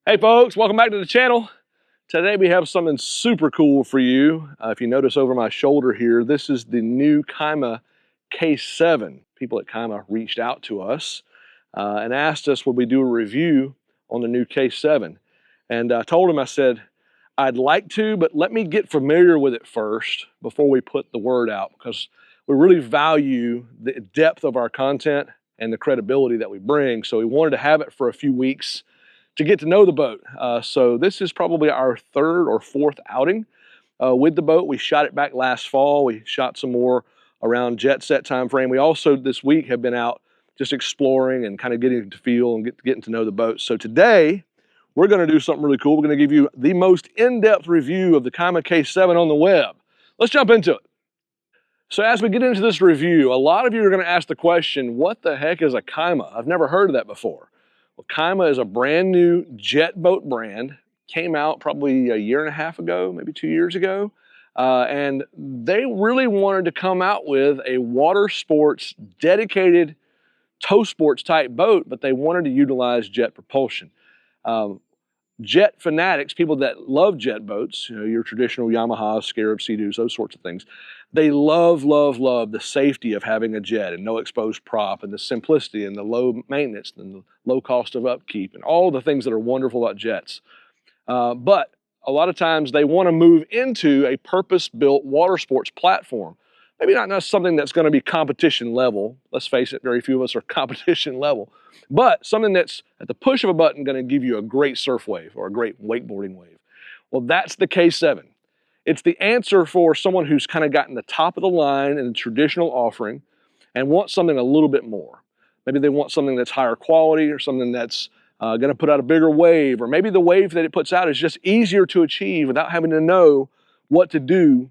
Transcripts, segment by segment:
Hey folks, welcome back to the channel. Today we have something super cool for you. If you notice over my shoulder here, this is the new KYMA K7. People at KYMA reached out to us and asked us would we do a review on the new K7. And I told them, I said, I'd like to, but let me get familiar with it first before we put the word out, because we really value the depth of our content and the credibility that we bring. So we wanted to have it for a few weeks to get to know the boat. So this is probably our third or fourth outing with the boat. We shot it back last fall. We shot some more around jet set time frame. We also this week have been out just exploring and kind of getting to feel and getting to know the boat. So today we're going to do something really cool. We're going to give you the most in-depth review of the KYMA K7 on the web. Let's jump into it. So as we get into this review, a lot of you are going to ask the question, what the heck is a KYMA? I've never heard of that before. Well, KYMA is a brand new jet boat brand. Came out probably a year and a half ago, maybe 2 years ago. And they really wanted to come out with a water sports dedicated tow sports type boat, but they wanted to utilize jet propulsion. Jet fanatics, people that love jet boats, you know, your traditional Yamaha, Scarab, Sea-Doos, those sorts of things, they love the safety of having a jet and no exposed prop and the simplicity and the low maintenance and the low cost of upkeep and all the things that are wonderful about jets. But a lot of times they want to move into a purpose-built water sports platform. Maybe not something that's going to be competition level. Let's face it, very few of us are competition level. But something that's at the push of a button going to give you a great surf wave or a great wakeboarding wave. Well, that's the K7. It's the answer for someone who's kind of gotten the top of the line in the traditional offering and wants something a little bit more. Maybe they want something that's higher quality or something that's going to put out a bigger wave, or maybe the wave that it puts out is just easier to achieve without having to know what to do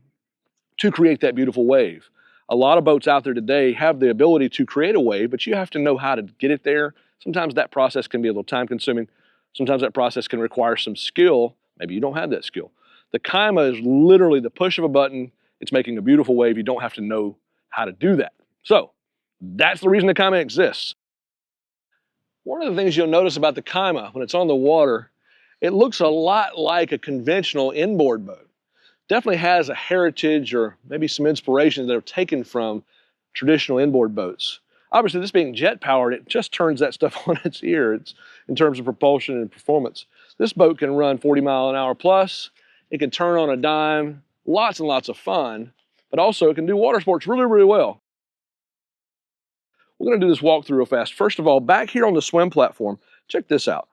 to create that beautiful wave. A lot of boats out there today have the ability to create a wave, but you have to know how to get it there. Sometimes that process can be a little time consuming. Sometimes that process can require some skill. Maybe you don't have that skill. The KYMA is literally the push of a button. It's making a beautiful wave. You don't have to know how to do that. So that's the reason the KYMA exists. One of the things you'll notice about the KYMA when it's on the water, it looks a lot like a conventional inboard boat. Definitely has a heritage or maybe some inspiration that are taken from traditional inboard boats. Obviously, this being jet powered, it just turns that stuff on its ear. It's in terms of propulsion and performance. This boat can run 40 mile an hour plus. It can turn on a dime, lots and lots of fun, but also it can do water sports really, really well. We're going to do this walkthrough real fast. First of all, back here on the swim platform, check this out.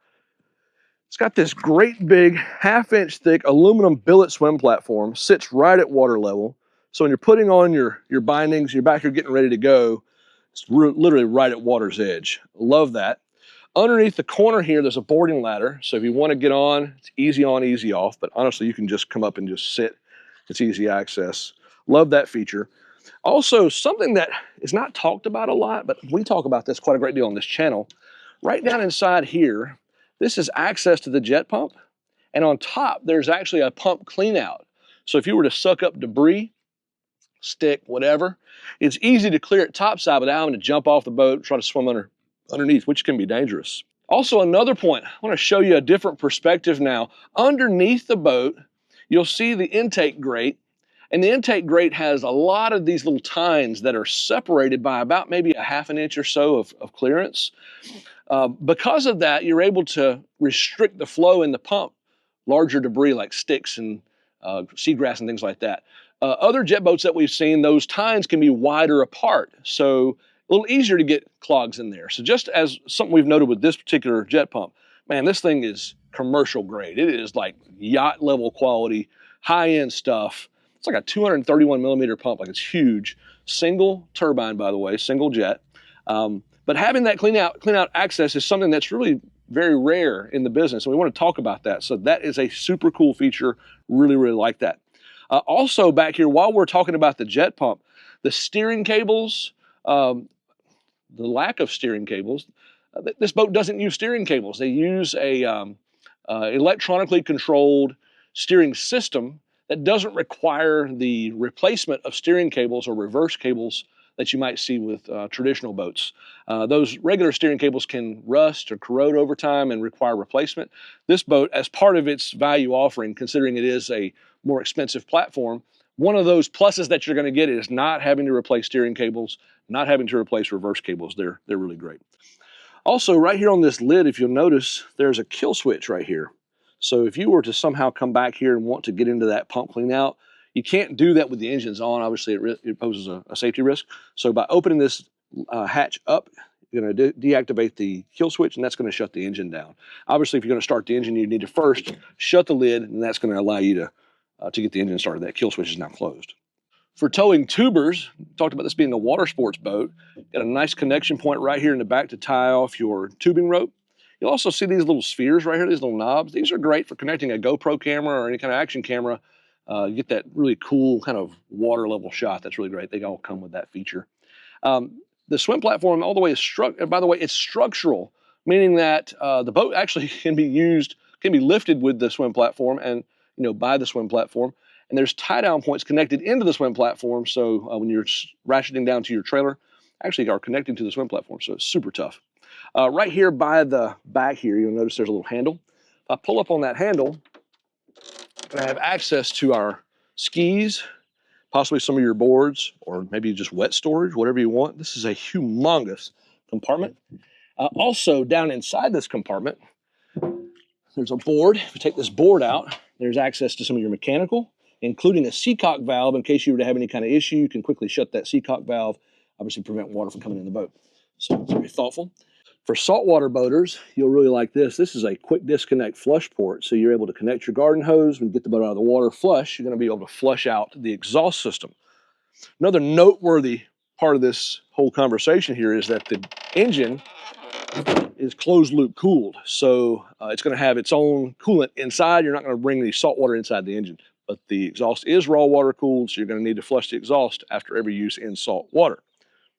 It's got this great big 1/2 inch thick aluminum billet swim platform, sits right at water level. So when you're putting on your bindings, you're back here getting ready to go, it's literally right at water's edge. Love that. Underneath the corner here, there's a boarding ladder. So if you want to get on, it's easy on, easy off. But honestly, you can just come up and just sit. It's easy access. Love that feature. Also, something that is not talked about a lot, but we talk about this quite a great deal on this channel. Right down inside here, this is access to the jet pump, and on top there's actually a pump clean out. So if you were to suck up debris, stick, whatever, it's easy to clear it topside without having to jump off the boat and try to swim underneath, which can be dangerous. Also, another point, I want to show you a different perspective now. Underneath the boat, you'll see the intake grate, and the intake grate has a lot of these little tines that are separated by about maybe a 1/2 inch or so of clearance. Because of that, you're able to restrict the flow in the pump, larger debris like sticks and seagrass and things like that. Other jet boats that we've seen, those tines can be wider apart, so a little easier to get clogs in there. So just as something we've noted with this particular jet pump, man, this thing is commercial grade. It is like yacht level quality, high-end stuff. It's like a 231 millimeter pump, like it's huge. Single turbine, by the way, single jet. But having that clean out access is something that's really very rare in the business, and we want to talk about that. So that is a super cool feature. Really, really like that. Also back here, while we're talking about the jet pump, the steering cables, the lack of steering cables, this boat doesn't use steering cables. They use a electronically controlled steering system that doesn't require the replacement of steering cables or reverse cables that you might see with traditional boats. Those regular steering cables can rust or corrode over time and require replacement. This boat, as part of its value offering, considering it is a more expensive platform, one of those pluses that you're going to get is not having to replace steering cables, not having to replace reverse cables. They're really great. Also, right here on this lid, if you'll notice, there's a kill switch right here. So if you were to somehow come back here and want to get into that pump clean out, you can't do that with the engines on. Obviously, it poses a safety risk. So by opening this hatch up, you're going to deactivate the kill switch, and that's going to shut the engine down. Obviously, if you're going to start the engine, you need to first shut the lid, and that's going to allow you to get the engine started. That kill switch is now closed. For towing tubers, talked about this being a Watersports boat. Got a nice connection point right here in the back to tie off your tubing rope. You'll also see these little spheres right here, these little knobs. These are great for connecting a GoPro camera or any kind of action camera. You get that really cool kind of water level shot. That's really great. They all come with that feature. The swim platform all the way is by the way, it's structural, meaning that the boat actually can be lifted with the swim platform and by the swim platform. And there's tie-down points connected into the swim platform, so when you're ratcheting down to your trailer, actually are connecting to the swim platform, so it's super tough. Right here by the back here, you'll notice there's a little handle. If I pull up on that handle, I have access to our skis, possibly some of your boards, or maybe just wet storage, whatever you want. This is a humongous compartment. Also, down inside this compartment, there's a board. If you take this board out, there's access to some of your mechanical, including a seacock valve. In case you were to have any kind of issue, you can quickly shut that seacock valve, obviously prevent water from coming in the boat. So very thoughtful. For saltwater boaters, you'll really like this. This is a quick disconnect flush port, so you're able to connect your garden hose. When you get the boat out of the water flush, you're going to be able to flush out the exhaust system. Another noteworthy part of this whole conversation here is that the engine is closed loop cooled, so it's going to have its own coolant inside. You're not going to bring the salt water inside the engine, but the exhaust is raw water cooled, so you're going to need to flush the exhaust after every use in salt water.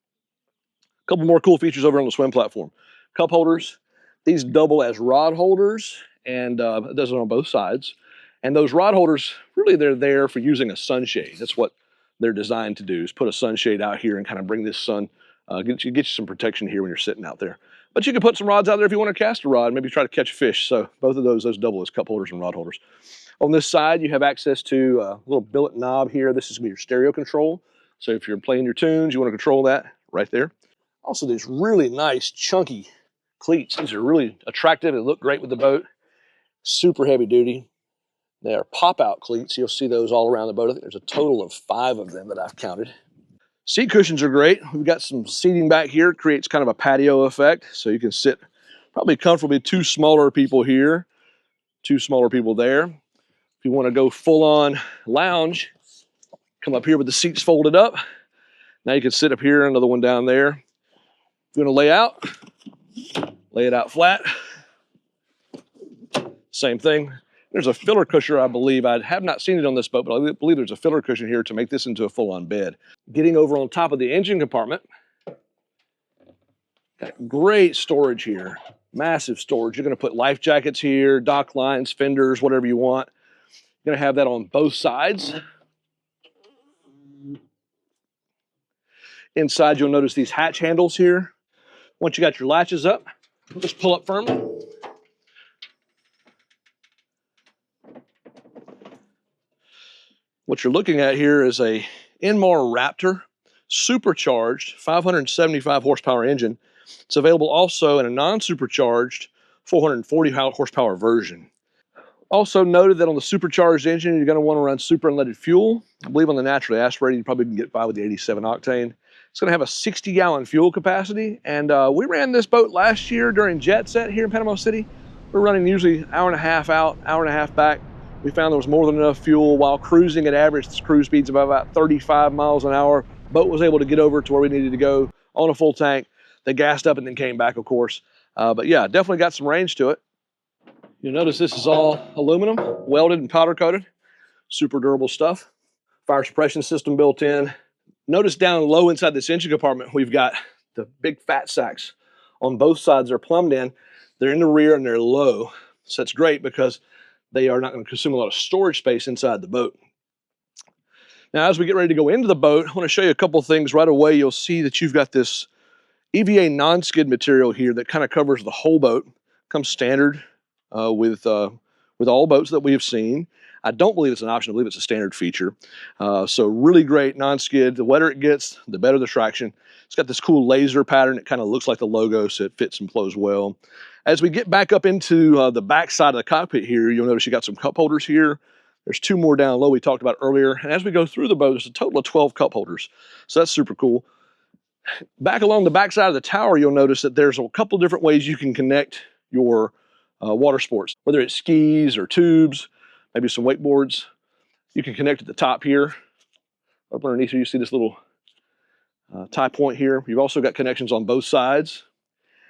A couple more cool features over on the swim platform. Cup holders. These double as rod holders, and it does it on both sides. And those rod holders, really they're there for using a sunshade. That's what they're designed to do, is put a sunshade out here and kind of bring this sun, get you some protection here when you're sitting out there. But you can put some rods out there if you want to cast a rod, maybe try to catch a fish. So both of those double as cup holders and rod holders. On this side, you have access to a little billet knob here. This is going to be your stereo control. So if you're playing your tunes, you want to control that right there. Also, these really nice, chunky cleats. These are really attractive. They look great with the boat. Super heavy duty. They are pop-out cleats. You'll see those all around the boat. I think there's a total of 5 of them that I've counted. Seat cushions are great. We've got some seating back here. It creates kind of a patio effect, so you can sit probably comfortably 2 smaller people here, 2 smaller people there. If you want to go full-on lounge, come up here with the seats folded up. Now you can sit up here, another one down there. If you want to lay it out flat. Same thing. There's a filler cushion, I believe. I have not seen it on this boat, but I believe there's a filler cushion here to make this into a full-on bed. Getting over on top of the engine compartment, got great storage here. Massive storage. You're going to put life jackets here, dock lines, fenders, whatever you want. You're going to have that on both sides. Inside, you'll notice these hatch handles here. Once you got your latches up, just pull up firmly. What you're looking at here is a Inmar Raptor supercharged 575 horsepower engine. It's available also in a non-supercharged 440 horsepower version. Also noted that on the supercharged engine, you're going to want to run super unleaded fuel. I believe on the naturally aspirated, you probably can get by with the 87 octane. It's going to have a 60-gallon fuel capacity, and we ran this boat last year during Jet Set here in Panama City. We're running usually an hour and a half out, hour and a half back. We found there was more than enough fuel while cruising at average cruise speeds of about 35 miles an hour. Boat was able to get over to where we needed to go on a full tank. They gassed up and then came back, of course. But yeah, definitely got some range to it. You'll notice this is all aluminum, welded and powder coated. Super durable stuff. Fire suppression system built in. Notice down low inside this engine compartment, we've got the big fat sacks. On both sides, they're plumbed in. They're in the rear and they're low. So it's great because they are not going to consume a lot of storage space inside the boat. Now, as we get ready to go into the boat, I want to show you a couple things right away. You'll see that you've got this EVA non-skid material here that kind of covers the whole boat. Comes standard with all boats that we have seen. I don't believe it's an option. I believe it's a standard feature. So really great non-skid. The wetter it gets, the better the traction. It's got this cool laser pattern. It kind of looks like the logo, so it fits and flows well. As we get back up into the back side of the cockpit here, you'll notice you got some cup holders here. There's 2 more down low we talked about earlier. And as we go through the boat, there's a total of 12 cup holders. So that's super cool. Back along the back side of the tower, you'll notice that there's a couple different ways you can connect your water sports, whether it's skis or tubes, maybe some wakeboards. You can connect at the top here. Up underneath here, you see this little tie point here. You've also got connections on both sides.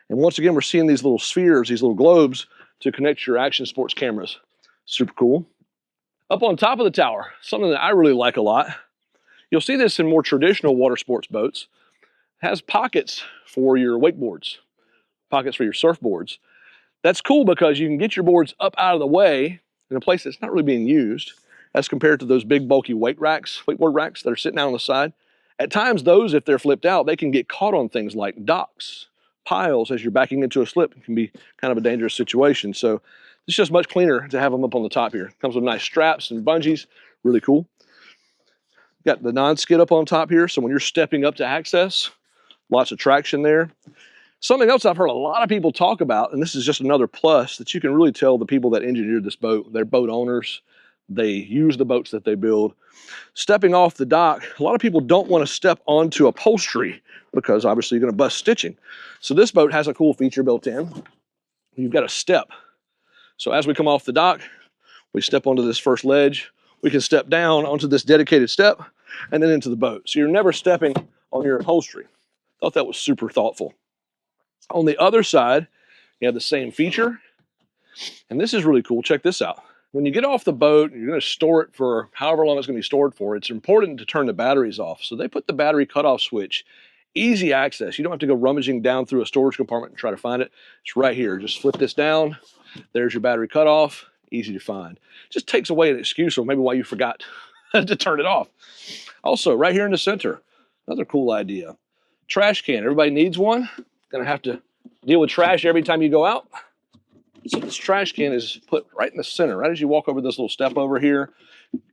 And once again, we're seeing these little spheres, these little globes to connect your action sports cameras. Super cool. Up on top of the tower, something that I really like a lot. You'll see this in more traditional water sports boats. It has pockets for your wakeboards, pockets for your surfboards. That's cool because you can get your boards up out of the way in a place that's not really being used as compared to those big bulky wakeboard racks that are sitting out on the side. At times those, if they're flipped out, they can get caught on things like docks, piles as you're backing into a slip. It can be kind of a dangerous situation. So it's just much cleaner to have them up on the top here. Comes with nice straps and bungees, really cool. Got the non-skid up on top here, so when you're stepping up to access, lots of traction there. Something else I've heard a lot of people talk about, and this is just another plus that you can really tell the people that engineered this boat, they're boat owners, they use the boats that they build. Stepping off the dock, a lot of people don't want to step onto upholstery because obviously you're going to bust stitching. So this boat has a cool feature built in. You've got a step. So as we come off the dock, we step onto this first ledge, we can step down onto this dedicated step and then into the boat. So you're never stepping on your upholstery. Thought that was super thoughtful. On the other side, you have the same feature, and this is really cool. Check this out. When you get off the boat, you're going to store it for however long it's going to be stored for. It's important to turn the batteries off. So they put the battery cutoff switch, easy access. You don't have to go rummaging down through a storage compartment and try to find it. It's right here. Just flip this down. There's your battery cutoff. Easy to find. Just takes away an excuse or maybe why you forgot to turn it off. Also, right here in the center, another cool idea. Trash can. Everybody needs one. Gonna have to deal with trash every time you go out. So this trash can is put right in the center, right as you walk over this little step over here.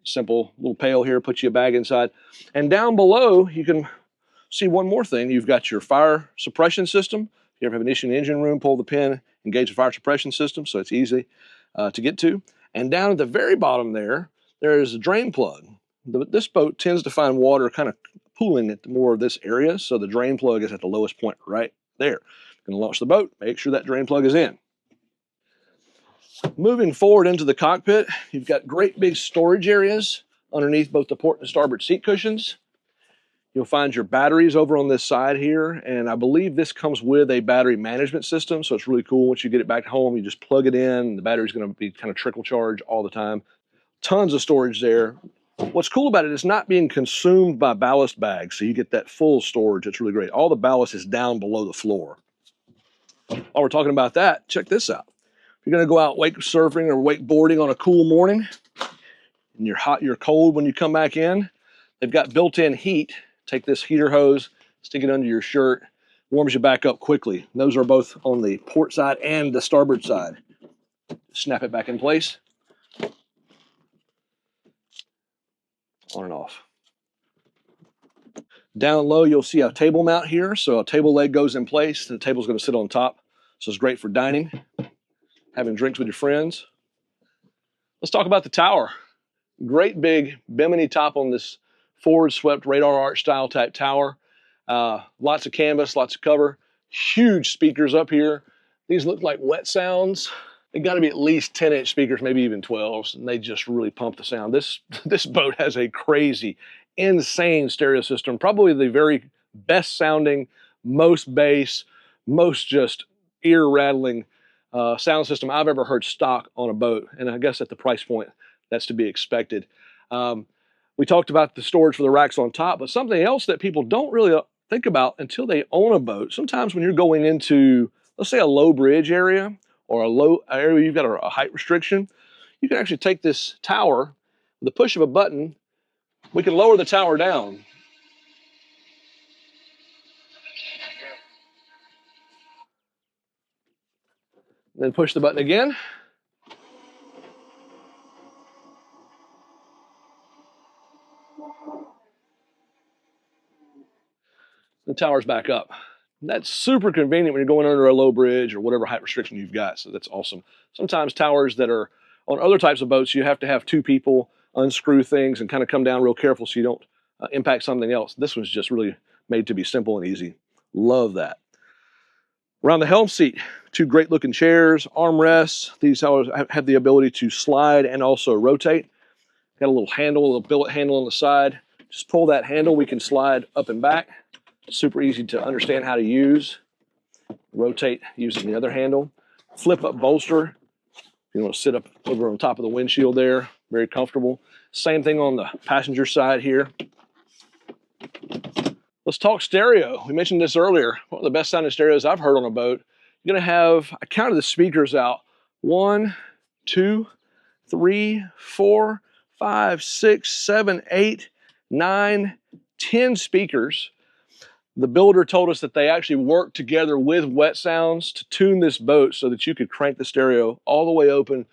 Simple little pail here, put you a bag inside. And down below, you can see one more thing. You've got your fire suppression system. If you ever have an issue in the engine room, pull the pin, engage the fire suppression system, so it's easy to get to. And down at the very bottom there is a drain plug. This boat tends to find water kind of pooling at more of this area, so the drain plug is at the lowest point right there. Going to launch the boat, make sure that drain plug is in. Moving forward into the cockpit, you've got great big storage areas underneath both the port and starboard seat cushions. You'll find your batteries over on this side here, and I believe this comes with a battery management system, so it's really cool. Once you get it back home, you just plug it in, the battery's going to be kind of trickle charge all the time. Tons of storage there. What's cool about it is not being consumed by ballast bags, so you get that full storage. It's really great. All the ballast is down below the floor. While we're talking about that, check this out. If you're going to go out wake surfing or wakeboarding on a cool morning, and you're hot, you're cold when you come back in, they've got built-in heat. Take this heater hose, stick it under your shirt, warms you back up quickly. And those are both on the port side and the starboard side. Snap it back in place. On and off. Down low, you'll see a table mount here. So a table leg goes in place. The table's going to sit on top. So it's great for dining, having drinks with your friends. Let's talk about the tower. Great big bimini top on this forward swept radar arch style type tower. Lots of canvas, lots of cover. Huge speakers up here. These look like wet sounds. They got to be at least 10-inch speakers, maybe even 12s, and they just really pump the sound. This boat has a crazy, insane stereo system, probably the very best sounding, most bass, most just ear-rattling sound system I've ever heard stock on a boat, and I guess at the price point, that's to be expected. We talked about the storage for the racks on top, but something else that people don't really think about until they own a boat, sometimes when you're going into, let's say, a low bridge area, or a low area you've got a height restriction, you can actually take this tower with the push of a button, We can lower the tower down. Then push the button again. The tower's back up. That's super convenient when you're going under a low bridge or whatever height restriction you've got, so that's awesome. Sometimes towers that are on other types of boats, you have to have two people unscrew things and kind of come down real careful so you don't impact something else. This one's just really made to be simple and easy. Love that. Around the helm seat, two great looking chairs, armrests. These have the ability to slide and also rotate. Got a little handle, a little billet handle on the side. Just pull that handle, we can slide up and back. Super easy to understand how to use. Rotate using the other handle. Flip up bolster. You want to sit up over on top of the windshield there. Very comfortable. Same thing on the passenger side here. Let's talk stereo. We mentioned this earlier. One of the best sounding stereos I've heard on a boat. You're going to have, I counted the speakers out. 1, 2, 3, 4, 5, 6, 7, 8, 9, 10 speakers. The builder told us that they actually worked together with Wet Sounds to tune this boat so that you could crank the stereo all the way open,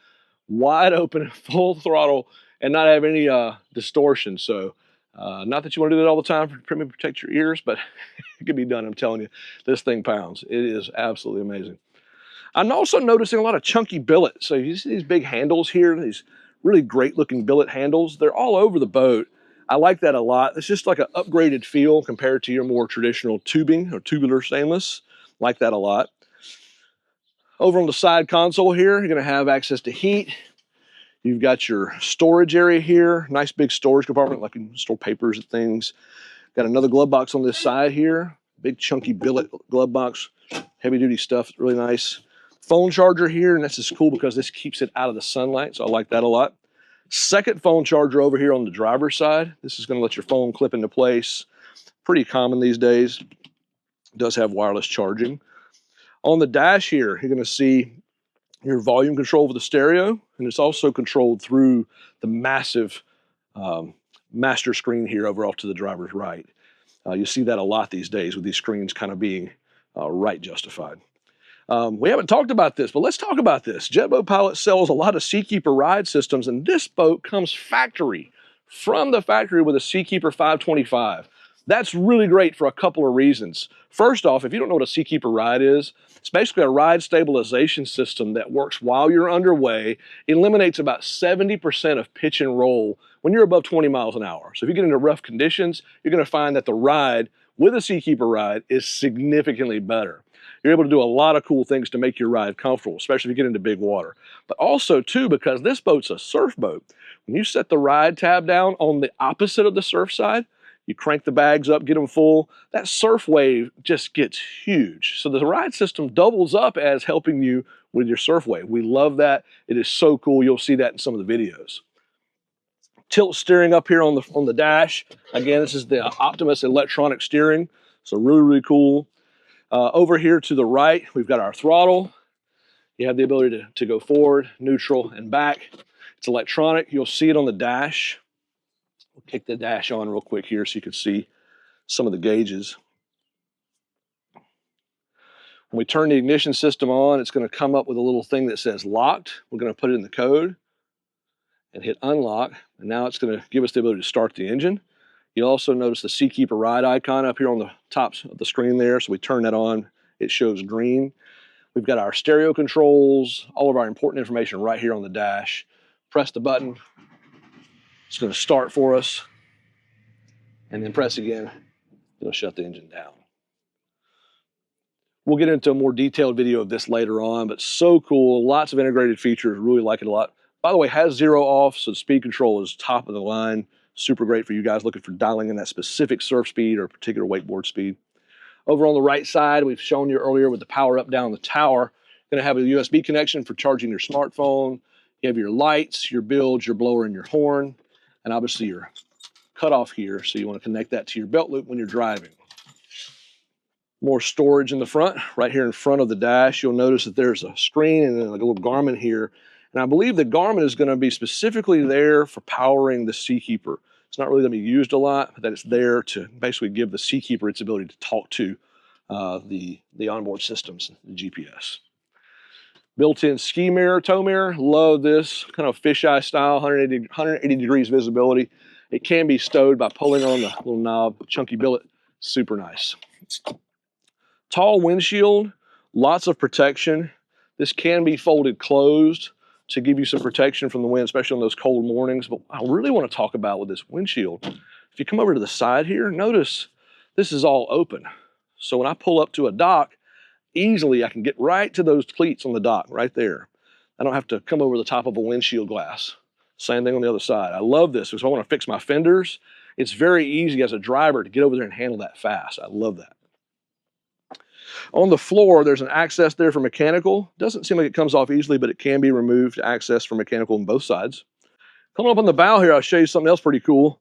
wide open, full throttle, and not have any distortion. So not that you want to do that all the time to protect your ears, but it can be done. I'm telling you, this thing pounds. It is absolutely amazing. I'm also noticing a lot of chunky billet. So you see these big handles here, these really great looking billet handles. They're all over the boat. I like that a lot. It's just like an upgraded feel compared to your more traditional tubing or tubular stainless. Like that a lot. Over on the side console here, you're going to have access to heat. You've got your storage area here. Nice big storage compartment, like you can store papers and things. Got another glove box on this side here. Big chunky billet glove box. Heavy duty stuff, really nice. Phone charger here, and this is cool because this keeps it out of the sunlight, so I like that a lot. Second phone charger over here on the driver's side. This is going to let your phone clip into place. Pretty common these days. It does have wireless charging. On the dash here, you're going to see your volume control for the stereo, and it's also controlled through the massive master screen here over off to the driver's right. You see that a lot these days with these screens kind of being right justified. We haven't talked about this, but let's talk about this. JetBoatPilot sells a lot of Seakeeper ride systems, and this boat comes factory, from the factory with a Seakeeper 525. That's really great for a couple of reasons. First off, if you don't know what a Seakeeper ride is, it's basically a ride stabilization system that works while you're underway, eliminates about 70% of pitch and roll when you're above 20 miles an hour. So if you get into rough conditions, you're going to find that the ride with a Seakeeper ride is significantly better. You're able to do a lot of cool things to make your ride comfortable, especially if you get into big water. But also, too, because this boat's a surf boat, when you set the ride tab down on the opposite of the surf side, you crank the bags up, get them full, that surf wave just gets huge. So the ride system doubles up as helping you with your surf wave. We love that. It is so cool. You'll see that in some of the videos. Tilt steering up here on the dash. Again, this is the Optimus electronic steering. So really, really cool. Over here to the right, we've got our throttle. You have the ability to go forward, neutral, and back. It's electronic. You'll see it on the dash. We'll kick the dash on real quick here so you can see some of the gauges. When we turn the ignition system on, it's going to come up with a little thing that says locked. We're going to put it in the code and hit unlock. And now it's going to give us the ability to start the engine. You'll also notice the Seakeeper ride icon up here on the top of the screen there. So we turn that on, it shows green. We've got our stereo controls, all of our important information right here on the dash. Press the button, it's going to start for us. And then press again, it'll shut the engine down. We'll get into a more detailed video of this later on, but so cool, lots of integrated features, really like it a lot. By the way, has 0 off, so the speed control is top of the line. Super great for you guys looking for dialing in that specific surf speed or particular wakeboard speed. Over on the right side, we've shown you earlier with the power up down the tower. You're going to have a USB connection for charging your smartphone. You have your lights, your bilge, your blower, and your horn. And obviously your cutoff here, so you want to connect that to your belt loop when you're driving. More storage in the front. Right here in front of the dash, you'll notice that there's a screen and then like a little Garmin here. And I believe the Garmin is going to be specifically there for powering the Seakeeper. It's not really going to be used a lot, but that it's there to basically give the Seakeeper its ability to talk to the onboard systems, the GPS. Built-in ski mirror, tow mirror, love this, kind of fisheye style, 180 degrees visibility. It can be stowed by pulling on the little knob, chunky billet, super nice. Tall windshield, lots of protection. This can be folded closed to give you some protection from the wind, especially on those cold mornings. But I really want to talk about with this windshield, if you come over to the side here, notice this is all open. So when I pull up to a dock, easily I can get right to those cleats on the dock right there. I don't have to come over the top of a windshield glass. Same thing on the other side. I love this because I want to fix my fenders. It's very easy as a driver to get over there and handle that fast. I love that. On the floor, there's an access there for mechanical. Doesn't seem like it comes off easily, but it can be removed to access for mechanical on both sides. Coming up on the bow here, I'll show you something else pretty cool.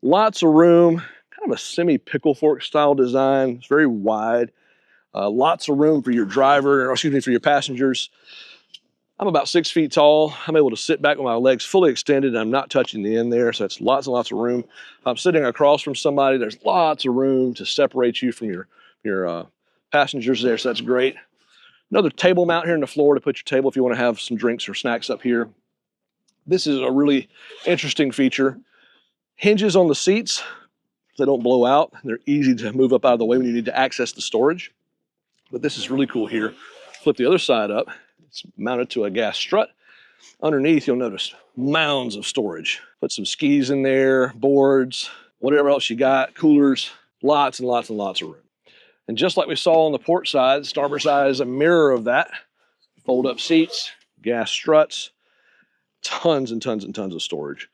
Lots of room, kind of a semi-pickle fork style design. It's very wide. Lots of room for your driver, or excuse me, for your passengers. I'm about 6 feet tall. I'm able to sit back with my legs fully extended and I'm not touching the end there, so it's lots and lots of room. If I'm sitting across from somebody, there's lots of room to separate you from your passengers there, so that's great. Another table mount here in the floor to put your table if you want to have some drinks or snacks up here. This is a really interesting feature. Hinges on the seats, they don't blow out. They're easy to move up out of the way when you need to access the storage. But this is really cool here. Flip the other side up. It's mounted to a gas strut. Underneath, you'll notice mounds of storage. Put some skis in there, boards, whatever else you got, coolers, lots and lots and lots of room. And just like we saw on the port side, the starboard side is a mirror of that. Fold up seats, gas struts, tons and tons and tons of storage.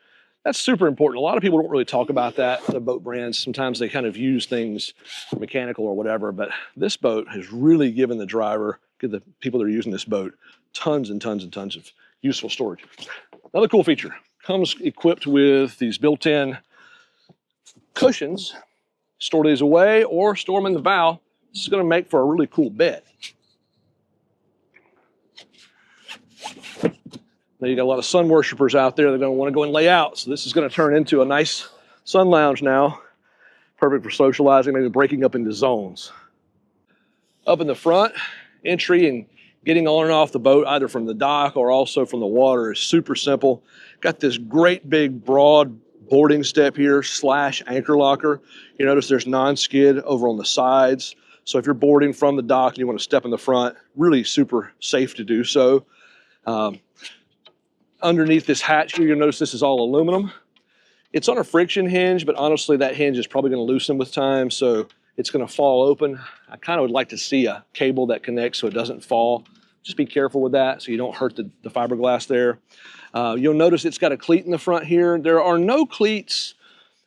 That's super important. A lot of people don't really talk about that. The boat brands, sometimes they kind of use things mechanical or whatever, but this boat has really given the driver, give the people that are using this boat, tons and tons and tons of useful storage. Another cool feature, comes equipped with these built-in cushions. Store these away or store them in the bow. This is going to make for a really cool bed. Now you got a lot of sun worshipers out there that are going to want to go and lay out. So this is going to turn into a nice sun lounge now. Perfect for socializing, maybe breaking up into zones. Up in the front, entry and getting on and off the boat, either from the dock or also from the water, is super simple. Got this great big broad boarding step here / anchor locker. You notice there's non-skid over on the sides. So if you're boarding from the dock and you want to step in the front, really super safe to do so. Underneath this hatch here, you'll notice this is all aluminum. It's on a friction hinge, but honestly, that hinge is probably going to loosen with time, so it's going to fall open. I kind of would like to see a cable that connects so it doesn't fall. Just be careful with that so you don't hurt the fiberglass there. You'll notice it's got a cleat in the front here. There are no cleats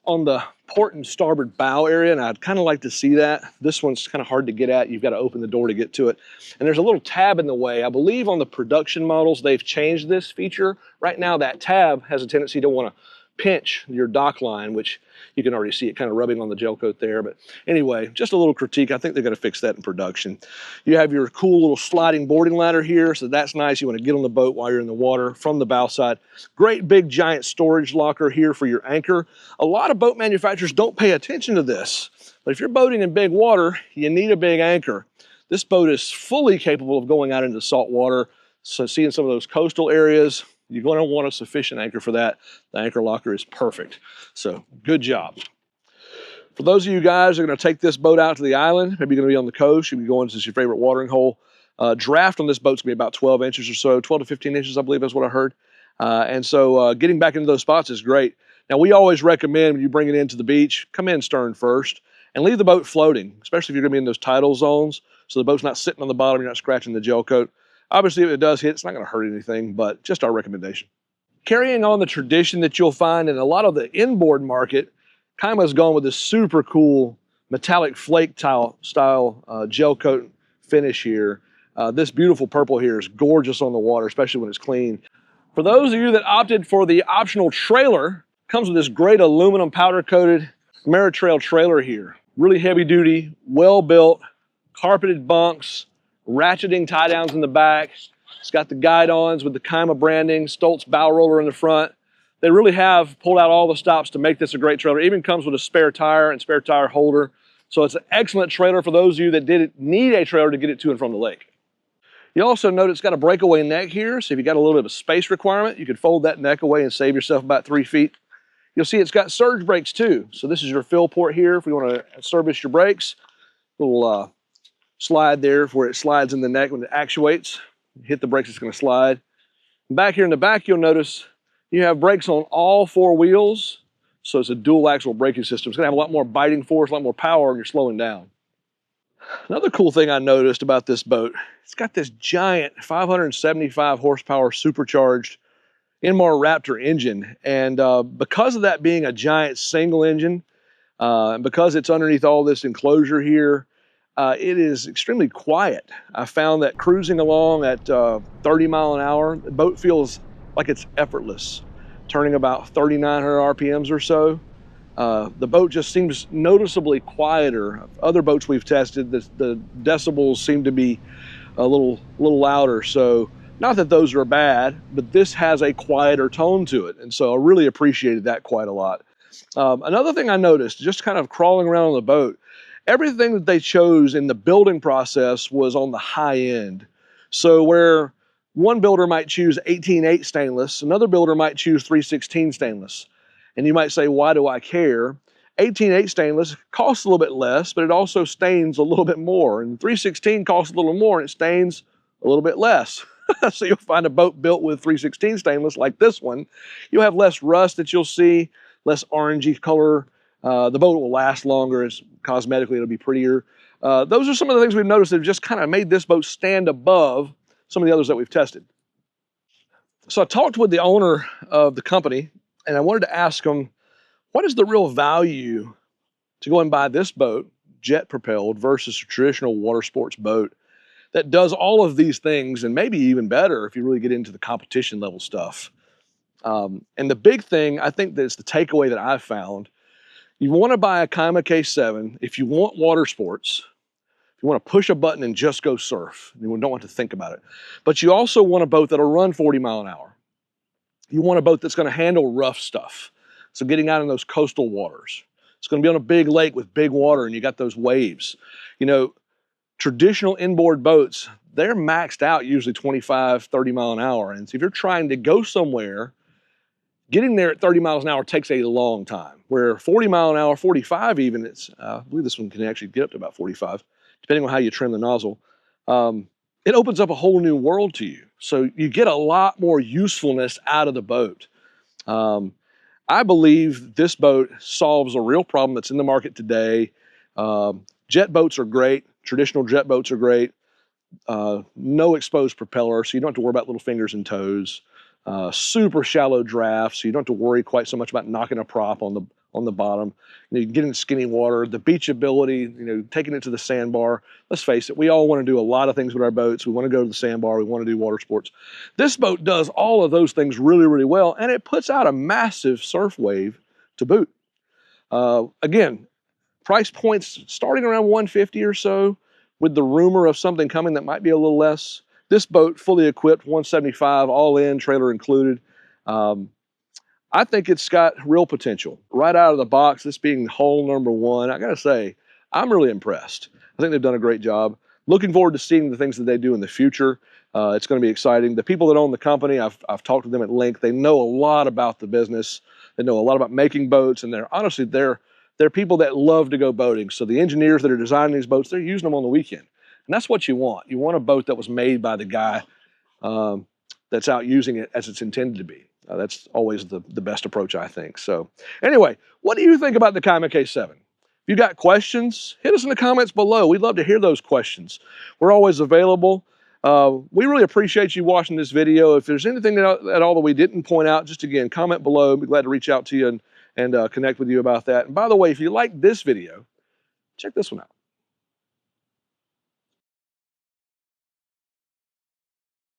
on the port and starboard bow area, and I'd kind of like to see that. This one's kind of hard to get at. You've got to open the door to get to it. And there's a little tab in the way. I believe on the production models, they've changed this feature. Right now, that tab has a tendency to want to pinch your dock line, which you can already see it kind of rubbing on the gel coat there. But anyway, just a little critique. I think they're going to fix that in production. You have your cool little sliding boarding ladder here, so that's nice. You want to get on the boat while you're in the water from the bow side. Great big giant storage locker here for your anchor. A lot of boat manufacturers don't pay attention to this, but if you're boating in big water, you need a big anchor. This boat is fully capable of going out into salt water. So seeing some of those coastal areas, you're going to want a sufficient anchor for that. The anchor locker is perfect. So good job. For those of you guys who are going to take this boat out to the island, maybe you're going to be on the coast, you'll be going to your favorite watering hole. Draft on this boat's going to be about 12 inches or so, 12 to 15 inches, I believe is what I heard. And so getting back into those spots is great. Now, we always recommend when you bring it into the beach, come in stern first and leave the boat floating, especially if you're going to be in those tidal zones. So the boat's not sitting on the bottom, you're not scratching the gel coat. Obviously, if it does hit, it's not going to hurt anything, but just our recommendation. Carrying on the tradition that you'll find in a lot of the inboard market, KYMA's gone with this super cool metallic flake tile style gel coat finish here. This beautiful purple here is gorgeous on the water, especially when it's clean. For those of you that opted for the optional trailer, comes with this great aluminum powder coated Ameritrail trailer here. Really heavy duty, well built, carpeted bunks, ratcheting tie downs in the back. It's got the guide-ons with the KYMA branding, Stoltz bow roller in the front. They really have pulled out all the stops to make this a great trailer. It even comes with a spare tire and spare tire holder. So it's an excellent trailer for those of you that need a trailer to get it to and from the lake. You also note it's got a breakaway neck here, so if you got a little bit of a space requirement, you could fold that neck away and save yourself about 3 feet. You'll see it's got surge brakes too. So this is your fill port here if you want to service your brakes. Little slide there where it slides in the neck when it actuates. Hit the brakes, it's going to slide. Back here in the back, you'll notice you have brakes on all 4 wheels. So it's a dual axle braking system. It's going to have a lot more biting force, a lot more power when you're slowing down. Another cool thing I noticed about this boat, it's got this giant 575 horsepower supercharged Inmar Raptor engine. And because of that being a giant single engine, and because it's underneath all this enclosure here, it is extremely quiet. I found that cruising along at 30 mile an hour, the boat feels like it's effortless, turning about 3,900 RPMs or so. The boat just seems noticeably quieter. Other boats we've tested, the decibels seem to be a little louder. So not that those are bad, but this has a quieter tone to it. And so I really appreciated that quite a lot. Another thing I noticed, just kind of crawling around on the boat, everything that they chose in the building process was on the high end. So where one builder might choose 18/8 stainless, another builder might choose 3/16 stainless. And you might say, why do I care? 18/8 stainless costs a little bit less, but it also stains a little bit more. And 3/16 costs a little more and it stains a little bit less. So you'll find a boat built with 3/16 stainless like this one. You'll have less rust that you'll see, less orangey color. The boat will last longer. Cosmetically, it'll be prettier. Those are some of the things we've noticed that have just kind of made this boat stand above some of the others that we've tested. So I talked with the owner of the company, and I wanted to ask him, what is the real value to go and buy this boat, jet propelled, versus a traditional water sports boat that does all of these things and maybe even better if you really get into the competition level stuff. And the big thing, I think that's the takeaway that I've found, you want to buy a KYMA K7 if you want water sports, if you want to push a button and just go surf, you don't want to think about it. But you also want a boat that'll run 40 mile an hour. You want a boat that's going to handle rough stuff. So getting out in those coastal waters. It's going to be on a big lake with big water and you got those waves. You know, traditional inboard boats, they're maxed out usually 25, 30 mile an hour. And so if you're trying to go somewhere, getting there at 30 miles an hour takes a long time. Where 40 mile an hour, 45 even, I believe this one can actually get up to about 45, depending on how you trim the nozzle. It opens up a whole new world to you. So you get a lot more usefulness out of the boat. I believe this boat solves a real problem that's in the market today. Jet boats are great. Traditional jet boats are great. No exposed propeller, so you don't have to worry about little fingers and toes. Super shallow draft, so you don't have to worry quite so much about knocking a prop on the bottom. You can get in skinny water, the beachability, taking it to the sandbar. Let's face it, we all want to do a lot of things with our boats. We want to go to the sandbar, we want to do water sports. This boat does all of those things really, really well, and it puts out a massive surf wave to boot. Again, price points starting around 150 or so, with the rumor of something coming that might be a little less. This boat, fully equipped, 175, all in, trailer included. I think it's got real potential. Right out of the box, this being hull number 1, I gotta say, I'm really impressed. I think they've done a great job. Looking forward to seeing the things that they do in the future. It's gonna be exciting. The people that own the company, I've talked to them at length. They know a lot about the business. They know a lot about making boats, and they're people that love to go boating. So the engineers that are designing these boats, they're using them on the weekend. And that's what you want. You want a boat that was made by the guy that's out using it as it's intended to be. That's always the best approach, I think. So anyway, what do you think about the KYMA K7? If you got questions, hit us in the comments below. We'd love to hear those questions. We're always available. We really appreciate you watching this video. If there's anything at all that we didn't point out, just again, comment below. We'd be glad to reach out to you and connect with you about that. And by the way, if you like this video, check this one out.